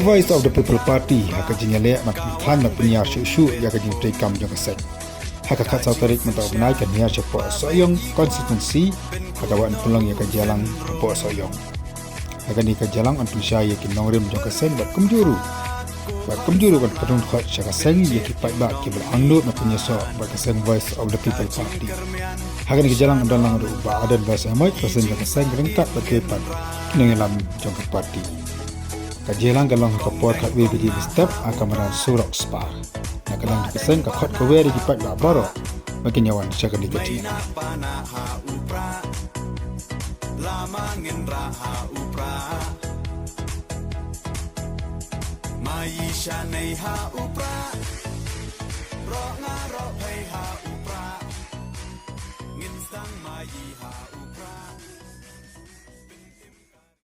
Voice of the People Party haka jinyale mat khan mat punya shu ya ka jing kam jong kasek haka khat sau tarik mat benai kan nia chepo soyong constituency haka wan pulang ya ka jalang po soyong haka ni ka jalang antu sha ya ki nongrim jong kasek bat kumjuru kan patun khat sha seng ya ki pai ba ki bal angno mat punya so ba kasek Voice of the People Party haka ni ka jalang andalang ru ba adan ba samai pasen jong kasek rengkat ba ke pat kinengelam jong ka party kajelang galong kapor khatwe biji step akamaran surok spa nakalang dikesen ka khat kawe di pat ba baro makin yawan syakan dikati lamangin raha upra maisha nei ha upra ro ngaro phai ha upra ngin sang mai ha upra